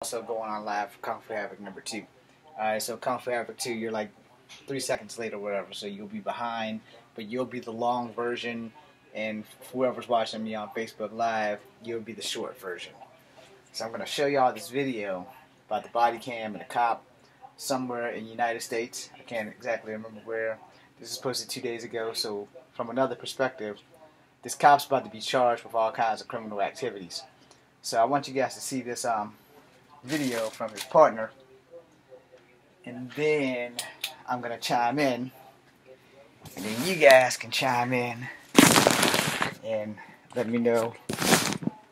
Also going on live for Kung Fu Havoc #2. Alright, so Kung Fu Havoc 2, you're like 3 seconds late or whatever, so you'll be behind, but you'll be the long version, and whoever's watching me on Facebook Live, you'll be the short version. So I'm going to show y'all this video about the body cam and the cop somewhere in the United States. I can't exactly remember where. This was posted 2 days ago, so from another perspective, this cop's about to be charged with all kinds of criminal activities. So I want you guys to see this video from his partner, and then I'm gonna chime in, and then you guys can chime in and let me know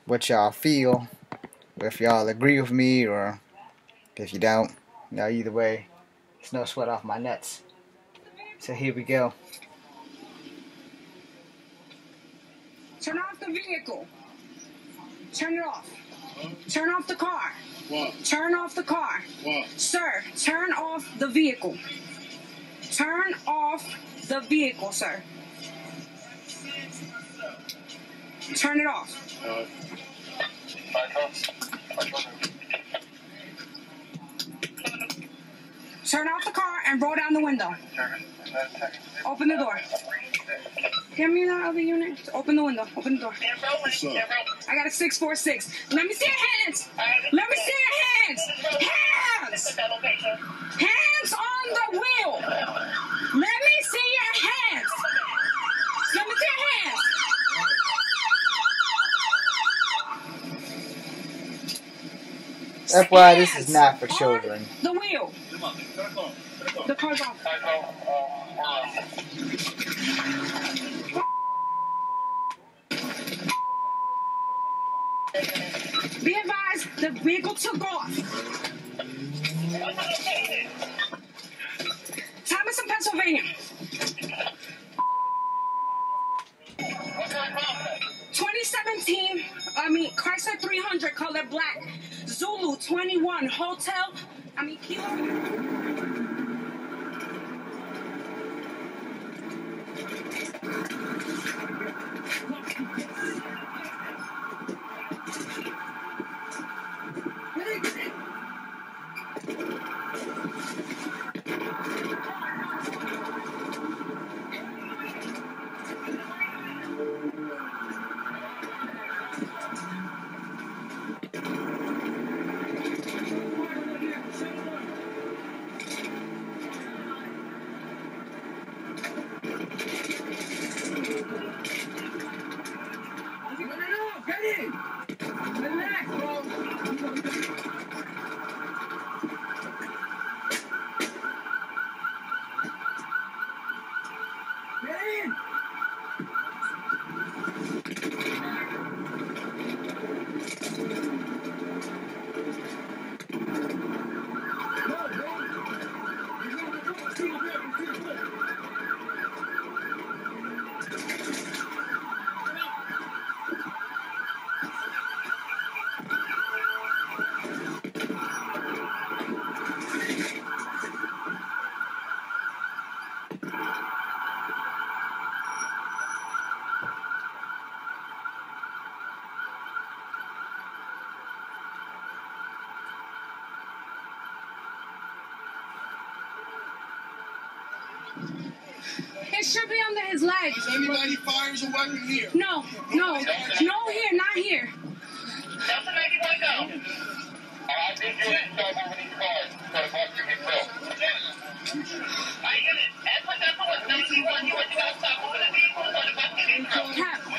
what y'all feel, if y'all agree with me or if you don't. No, either way, it's no sweat off my nuts. So here we go. Turn off the vehicle. Turn it off. Turn off the car. What? Turn off the car. What? Sir, turn off the vehicle. Turn off the vehicle, sir. Turn it off. Turn off the car and roll down the window. Open the door. Give me that other unit. Open the window. Open the door. I got a 646. Let me see your hands. Let me see your hands. Hands. Hands on the wheel. Let me see your hands. Let me see your hands. FYI, this is not for children. The wheel. The car's off. Be advised, the vehicle took off. Thomas in Pennsylvania. 2017, Chrysler 300, color black. Zulu 21, hotel, kilo. It should be under his leg. Does anybody fires a weapon here? No, here, not here.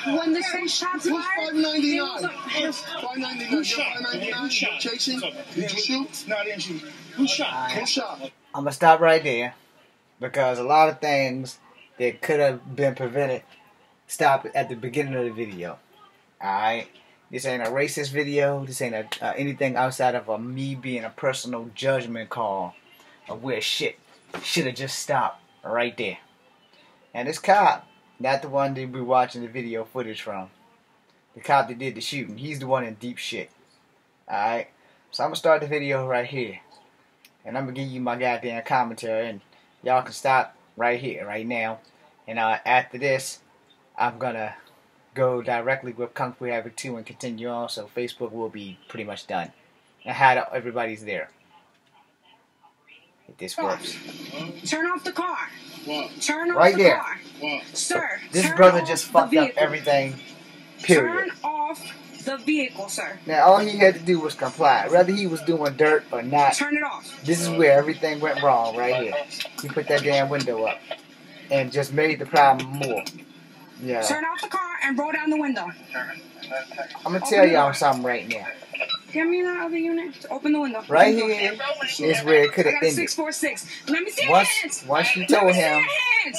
When they say shots fired, $5.99. Chasing? Did you shoot? No, I didn't shoot. Who shot? Who shot? I'm going to stop right there, because a lot of things that could have been prevented stop at the beginning of the video. Alright? This ain't a racist video. This ain't anything outside of me being a personal judgment call of where shit should have just stopped right there. And this cop, not the one that we're watching the video footage from. The cop that did the shooting, he's the one in deep shit. Alright? So I'm going to start the video right here. And I'm going to give you my goddamn commentary, and y'all can stop right here, right now. And after this, I'm going to go directly with Kung Fu Havoc 2 and continue on, so Facebook will be pretty much done. and how everybody's there. If this works. Turn off the car. What? Turn off Right the there. car. What? Sir, This turn brother off just the fucked up vehicle. everything. Period. Turn off the vehicle, sir. Now all he had to do was comply. Whether he was doing dirt or not, Turn it off. this is where everything went wrong right here. He put that damn window up and just made the problem more. Yeah. Turn off the car and roll down the window. I'm gonna tell y'all something right now. Give me that other unit. Open the window. Right here is where it could I have got a ended. 646. Let me see your hands. Once you Let me told see him your hands.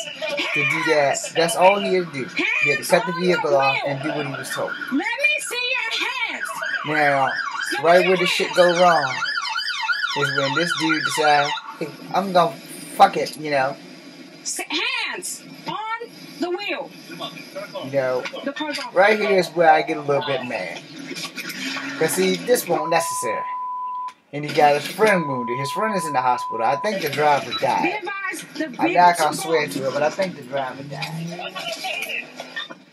to do that, that's all he had to do. He had to cut the vehicle off and do what he was told. Let me see your hands. Now, right where the shit go wrong is when this dude decides, hey, I'm gonna fuck it, you know. Hands on the wheel. You know, The car's off. right here is where I get a little bit mad. Cause see, this wasn't necessary. And he got his friend wounded. His friend is in the hospital. I think the driver Be died. advised, the I'm not gonna vehicle's swear to it, but I think the driver died.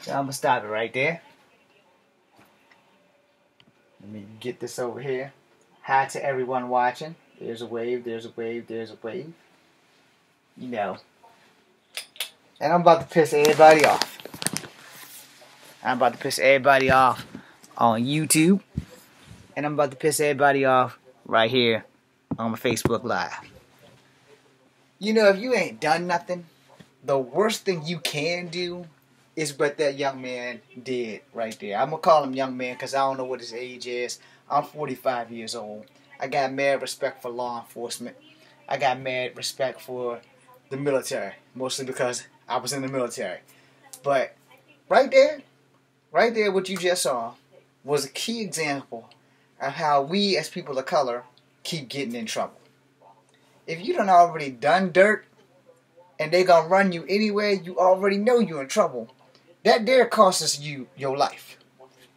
So I'm gonna stop it right there. Let me get this over here. Hi to everyone watching. There's a wave, there's a wave, there's a wave. You know. And I'm about to piss everybody off. I'm about to piss everybody off on YouTube. And I'm about to piss everybody off right here on my Facebook Live. You know, if you ain't done nothing, the worst thing you can do is what that young man did right there. I'm going to call him young man because I don't know what his age is. I'm 45 years old. I got mad respect for law enforcement. I got mad respect for the military, mostly because I was in the military. But right there, what you just saw was a key example of how we as people of color keep getting in trouble. If you done already done dirt and they gonna run you anyway, you already know you're in trouble. That there costs you your life.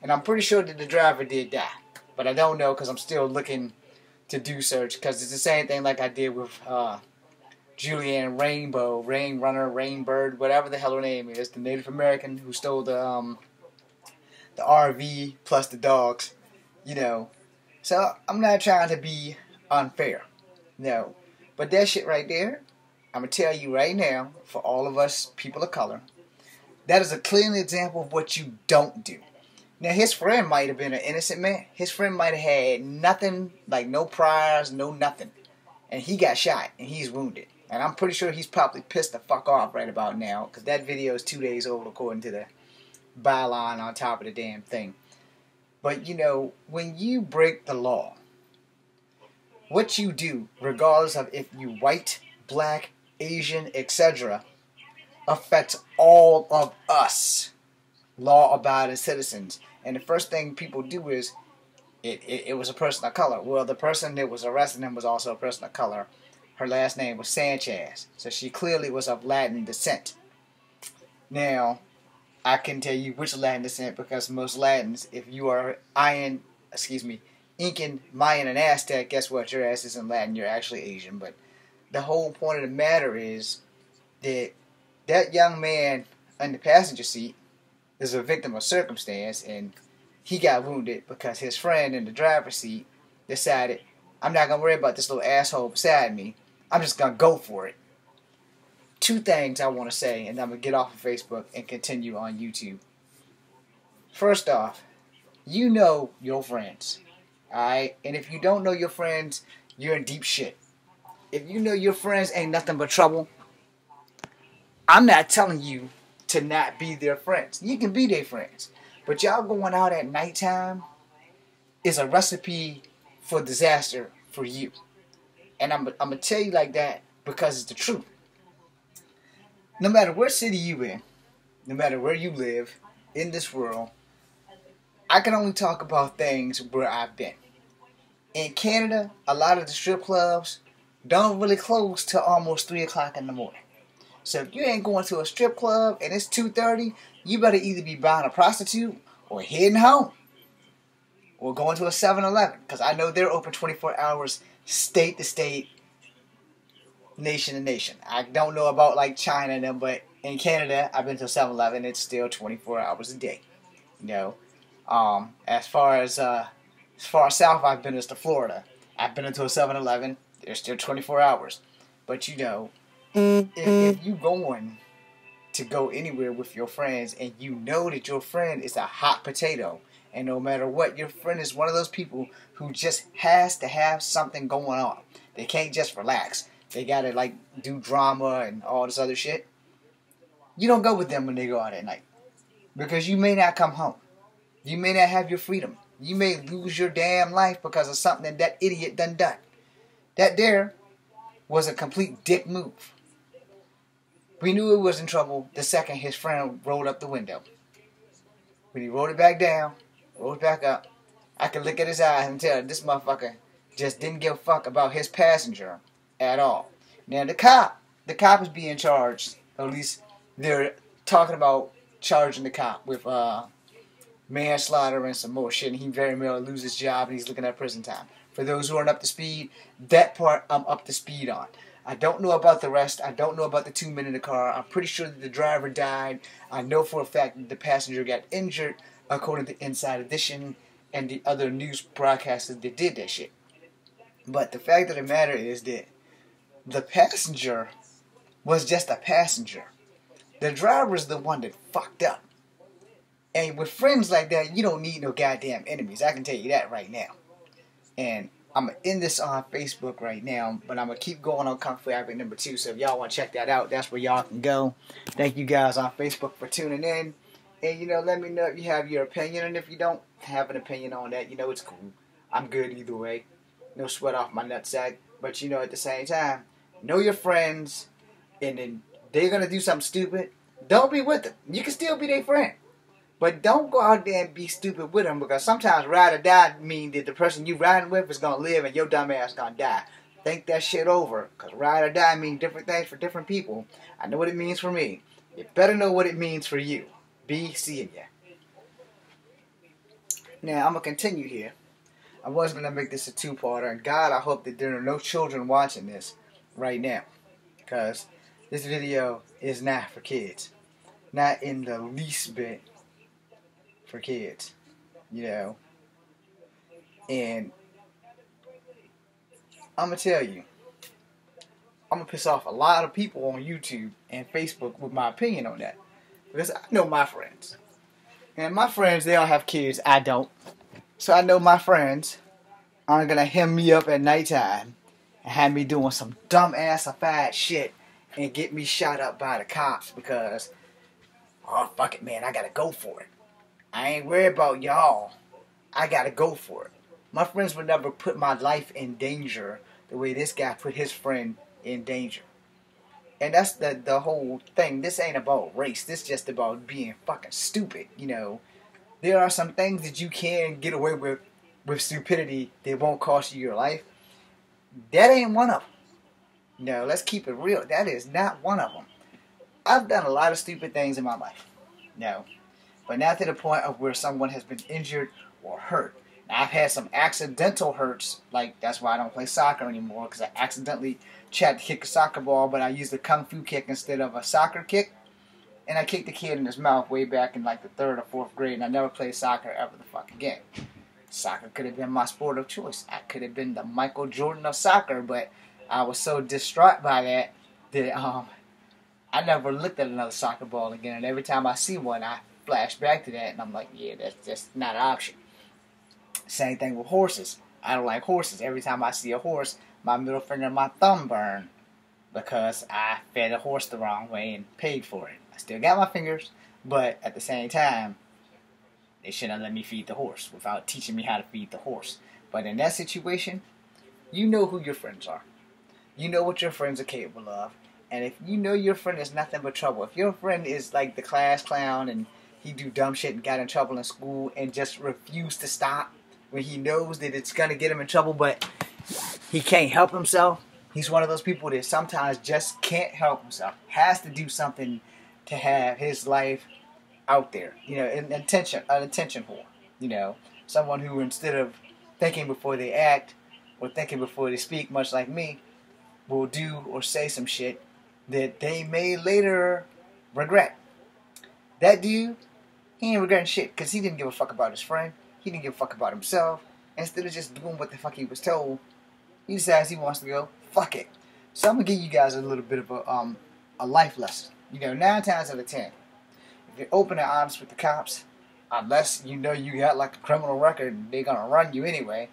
And I'm pretty sure that the driver did die. But I don't know because I'm still looking to do search because it's the same thing like I did with Julianne Rainbow, Rain Runner, Rainbird, whatever the hell her name is, the Native American who stole the RV plus the dogs, you know. So I'm not trying to be unfair, no. But that shit right there, I'm going to tell you right now, for all of us people of color, that is a clear example of what you don't do. Now, his friend might have been an innocent man. His friend might have had nothing, like no priors, no nothing. And he got shot, and he's wounded. And I'm pretty sure he's probably pissed the fuck off right about now, because that video is 2 days old according to the byline on top of the damn thing. But, you know, when you break the law, what you do, regardless of if you white, black, Asian, etc., affects all of us, law-abiding citizens. And the first thing people do is, it was a person of color. Well, the person that was arresting him was also a person of color. Her last name was Sanchez, so she clearly was of Latin descent. Now, I can tell you which Latin descent because most Latins, if you are Incan, Mayan, and Aztec, guess what? Your ass isn't Latin, you're actually Asian. But the whole point of the matter is that that young man in the passenger seat is a victim of circumstance, and he got wounded because his friend in the driver's seat decided, I'm not going to worry about this little asshole beside me. I'm just going to go for it. Two things I want to say, and I'm going to get off of Facebook and continue on YouTube. First off, you know your friends. Alright? And if you don't know your friends, you're in deep shit. If you know your friends ain't nothing but trouble, I'm not telling you to not be their friends. You can be their friends. But y'all going out at nighttime is a recipe for disaster for you. And I'm going to tell you like that because it's the truth. No matter what city you in, no matter where you live in this world, I can only talk about things where I've been. In Canada, a lot of the strip clubs don't really close till almost 3 o'clock in the morning. So if you ain't going to a strip club and it's 2:30, you better either be buying a prostitute or heading home. Or going to a 7-Eleven. Because I know they're open 24 hours, state to state, nation to nation. I don't know about like China and them, but in Canada, I've been to a 7-Eleven, it's still 24 hours a day. You know, as far as As far south I've been is to Florida. I've been into a 7-Eleven. They're still 24 hours. But you know, if you going to go anywhere with your friends and you know that your friend is a hot potato, and no matter what, your friend is one of those people who just has to have something going on. They can't just relax. They gotta like do drama and all this other shit. You don't go with them when they go out at night. Because you may not come home. You may not have your freedom. You may lose your damn life because of something that idiot done. That there was a complete dick move. We knew it was in trouble the second his friend rolled up the window. When he rolled it back down, rolled it back up, I could look at his eyes and tell this motherfucker just didn't give a fuck about his passenger at all. Now the cop is being charged, or at least they're talking about charging the cop with manslaughter and some more shit, and he very well lose his job and he's looking at prison time. For those who aren't up to speed, that part I'm up to speed on. I don't know about the rest. I don't know about the 2 men in the car. I'm pretty sure that the driver died. I know for a fact that the passenger got injured, according to Inside Edition and the other news broadcasters that did that shit. But the fact of the matter is that the passenger was just a passenger. The driver's the one that fucked up. And with friends like that, you don't need no goddamn enemies. I can tell you that right now. And I'm going to end this on Facebook right now, but I'm going to keep going on Kung Fu Habit number 2. So if y'all want to check that out, that's where y'all can go. Thank you guys on Facebook for tuning in. And, you know, let me know if you have your opinion. And if you don't have an opinion on that, you know, it's cool. I'm good either way. No sweat off my nutsack. But, you know, at the same time, know your friends. And then they're going to do something stupid. Don't be with them. You can still be their friend. But don't go out there and be stupid with them, because sometimes ride or die mean that the person you riding with is going to live and your dumb ass going to die. Think that shit over, because ride or die mean different things for different people. I know what it means for me. You better know what it means for you. Be seeing ya. Now, I'm going to continue here. I was going to make this a two-parter, and God, I hope that there are no children watching this right now, because this video is not for kids. Not in the least bit for kids, you know. And I'm going to tell you, I'm going to piss off a lot of people on YouTube and Facebook with my opinion on that. Because I know my friends. And my friends, they all have kids. I don't. So I know my friends aren't going to hem me up at nighttime and have me doing some dumb-assified shit and get me shot up by the cops because, oh, fuck it, man, I got to go for it. I ain't worried about y'all. I gotta go for it. My friends would never put my life in danger the way this guy put his friend in danger. And that's the whole thing. This ain't about race. This just about being fucking stupid, you know. There are some things that you can get away with stupidity that won't cost you your life. That ain't one of them. No, let's keep it real. That is not one of them. I've done a lot of stupid things in my life. No. But not to the point of where someone has been injured or hurt. Now, I've had some accidental hurts, like that's why I don't play soccer anymore, because I accidentally tried to kick a soccer ball, but I used a kung fu kick instead of a soccer kick, and I kicked the kid in his mouth way back in like the 3rd or 4th grade, and I never played soccer ever the fuck again. Soccer could have been my sport of choice. I could have been the Michael Jordan of soccer, but I was so distraught by that I never looked at another soccer ball again, and every time I see one, I flash back to that, and I'm like, yeah, that's just not an option. Same thing with horses. I don't like horses. Every time I see a horse, my middle finger and my thumb burn because I fed a horse the wrong way and paid for it. I still got my fingers, but at the same time, they shouldn't let me feed the horse without teaching me how to feed the horse. But in that situation, you know who your friends are. You know what your friends are capable of. And if you know your friend is nothing but trouble, if your friend is like the class clown and he do dumb shit and got in trouble in school and just refused to stop when he knows that it's going to get him in trouble, but he can't help himself. He's one of those people that sometimes just can't help himself. Has to do something to have his life out there. You know, an attention whore. You know, someone who instead of thinking before they act or thinking before they speak, much like me, will do or say some shit that they may later regret. That dude, he ain't regretting shit because he didn't give a fuck about his friend. He didn't give a fuck about himself. instead of just doing what the fuck he was told, he decides he wants to go, fuck it. So I'm going to give you guys a little bit of a life lesson. 9 times out of 10, if you're open and honest with the cops, unless you know you got like a criminal record, they're going to run you anyway,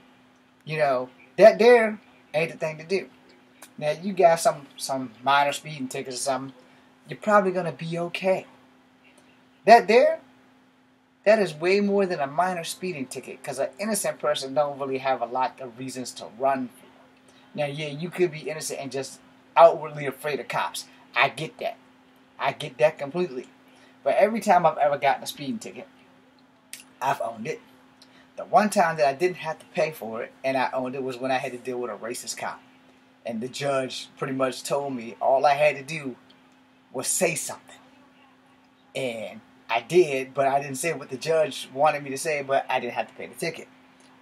that there ain't the thing to do. Now, you got some minor speeding tickets or something, you're probably going to be okay. That is way more than a minor speeding ticket, because an innocent person don't really have a lot of reasons to run for. Now, yeah, you could be innocent and just outwardly afraid of cops. I get that. I get that completely. But every time I've ever gotten a speeding ticket, I've owned it. The one time that I didn't have to pay for it, and I owned it, was when I had to deal with a racist cop. And the judge pretty much told me all I had to do was say something. And I did, but I didn't say what the judge wanted me to say, but I didn't have to pay the ticket.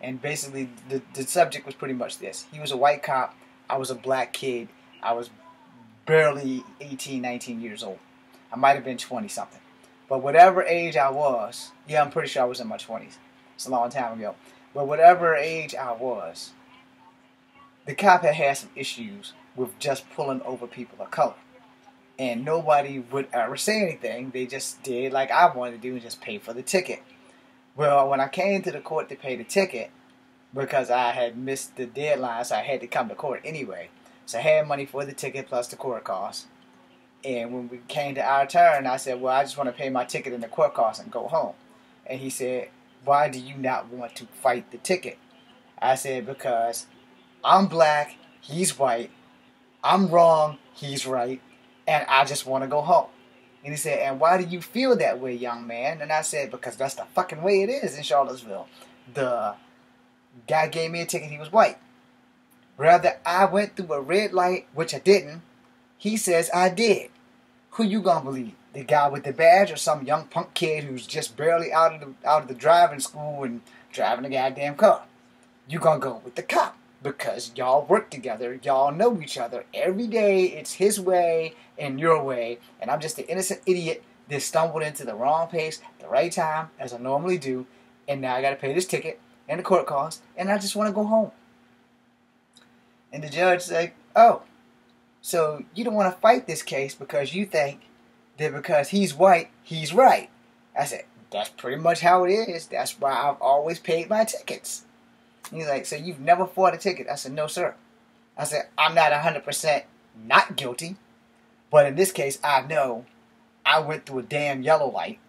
And basically, the subject was pretty much this. He was a white cop. I was a black kid. I was barely 18, 19 years old. I might have been 20-something. But whatever age I was, yeah, I'm pretty sure I was in my 20s. It's a long time ago. But whatever age I was, the cop had some issues with just pulling over people of color. And nobody would ever say anything. They just did like I wanted to do and just pay for the ticket. Well, when I came to the court to pay the ticket, because I had missed the deadline, so I had to come to court anyway. So I had money for the ticket plus the court costs. And when we came to our turn, I said, well, I just want to pay my ticket and the court costs and go home. And he said, why do you not want to fight the ticket? I said, because I'm black, he's white, I'm wrong, he's right, and I just want to go home. And he said, and why do you feel that way, young man? And I said, because that's the fucking way it is in Charlottesville. The guy gave me a ticket, he was white. Rather, I went through a red light, which I didn't. He says I did. Who you gonna believe? The guy with the badge or some young punk kid who's just barely out of the driving school and driving a goddamn car? You gonna go with the cop. Because y'all work together, y'all know each other. Every day it's his way and your way. And I'm just an innocent idiot that stumbled into the wrong place at the right time, as I normally do. And now I gotta pay this ticket and the court costs, and I just want to go home. And the judge said, oh, so you don't want to fight this case because you think that because he's white, he's right. I said, that's pretty much how it is. That's why I've always paid my tickets. He's like, so you've never fought a ticket? I said, no, sir. I said, I'm not 100% not guilty. But in this case, I know I went through a damn yellow light.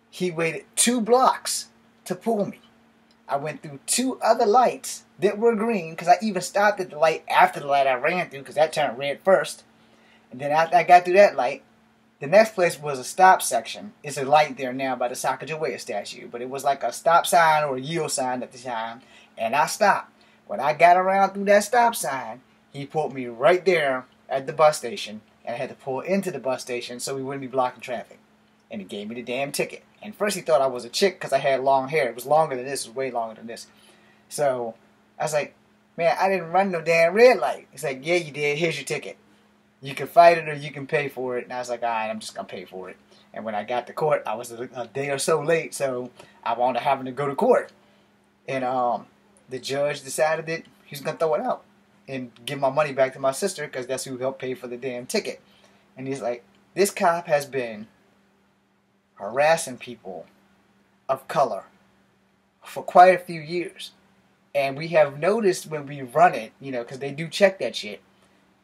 He waited 2 blocks to pull me. I went through 2 other lights that were green, because I even stopped at the light after the light I ran through, because that turned red first. And then after I got through that light, the next place was a stop section. It's a light there now by the Sacagawea statue, but it was like a stop sign or a yield sign at the time. And I stopped. When I got around through that stop sign, he pulled me right there at the bus station, and I had to pull into the bus station so we wouldn't be blocking traffic. And he gave me the damn ticket. And first he thought I was a chick because I had long hair. It was longer than this. It was way longer than this. So I was like, man, I didn't run no damn red light. He's like, yeah, you did. Here's your ticket. You can fight it or you can pay for it. And I was like, all right, I'm just going to pay for it. And when I got to court, I was a day or so late, so I wound up having to go to court. And the judge decided that he was going to throw it out and give my money back to my sister because that's who helped pay for the damn ticket. And he's like, this cop has been harassing people of color for quite a few years. And we have noticed when we run it, because they do check that shit,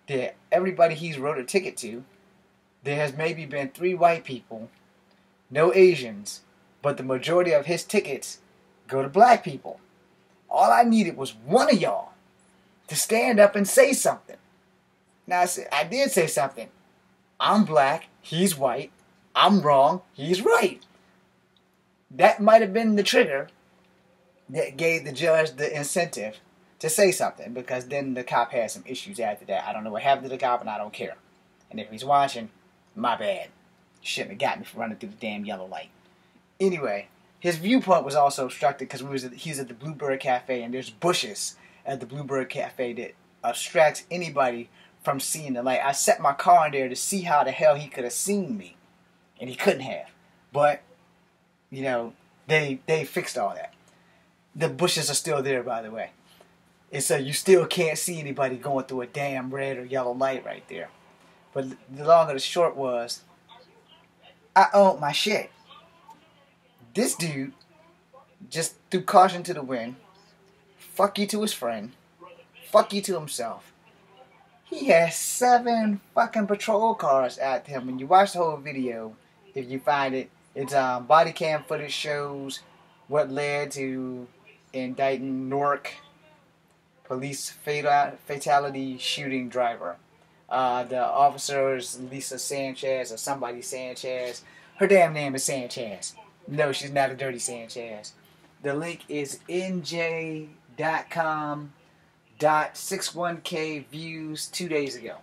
that everybody he's wrote a ticket to, there has maybe been 3 white people, no Asians, but the majority of his tickets go to black people. All I needed was one of y'all to stand up and say something. Now, I did say something. I'm black, he's white, I'm wrong, he's right. That might have been the trigger that gave the judge the incentive to say something, because then the cop had some issues after that. I don't know what happened to the cop, and I don't care. And if he's watching, my bad. You shouldn't have got me for running through the damn yellow light. Anyway, his viewpoint was also obstructed because he was at the Bluebird Cafe, and there's bushes at the Bluebird Cafe that obstructs anybody from seeing the light. I set my car in there to see how the hell he could have seen me, and he couldn't have. But, they fixed all that. The bushes are still there, by the way. And so you still can't see anybody going through a damn red or yellow light right there. But the long and the short was, I owned my shit. This dude just threw caution to the wind. Fuck you to his friend. Fuck you to himself. He has 7 fucking patrol cars at him. When you watch the whole video, if you find it, it's body cam footage shows what led to indicting Newark police fatality shooting driver. The officer is Lisa Sanchez or somebody Sanchez. Her damn name is Sanchez. No, she's not a dirty Sanchez. The link is nj.com.61k views 2 days ago.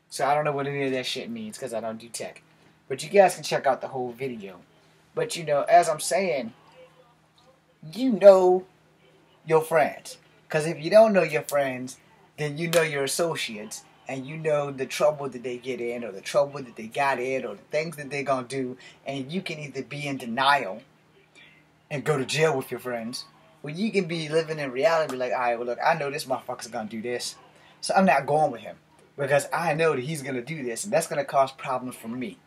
So I don't know what any of that shit means because I don't do tech. But you guys can check out the whole video. But you know, as I'm saying, you know your friends. Because if you don't know your friends, then you know your associates. And you know the trouble that they get in, or the trouble that they got in, or the things that they're going to do. And you can either be in denial and go to jail with your friends, or you can be living in reality and be like, alright, well look, I know this motherfucker's going to do this, so I'm not going with him. Because I know that he's going to do this, and that's going to cause problems for me.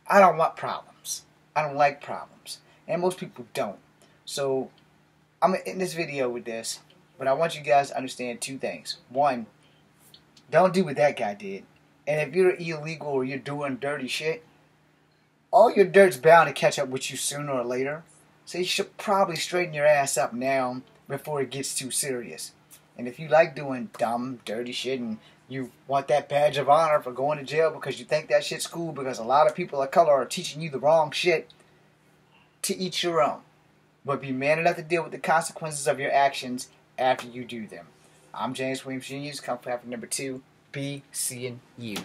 I don't want problems. I don't like problems. And most people don't. So, I'm going to end this video with this. But I want you guys to understand 2 things. 1, don't do what that guy did. And if you're illegal or you're doing dirty shit, all your dirt's bound to catch up with you sooner or later. So you should probably straighten your ass up now before it gets too serious. And if you like doing dumb, dirty shit and you want that badge of honor for going to jail because you think that shit's cool because a lot of people of color are teaching you the wrong shit, to each your own. But be man enough to deal with the consequences of your actions after you do them. I'm James Williams Jr. Kung Fu Havoc number 2. Be seeing you.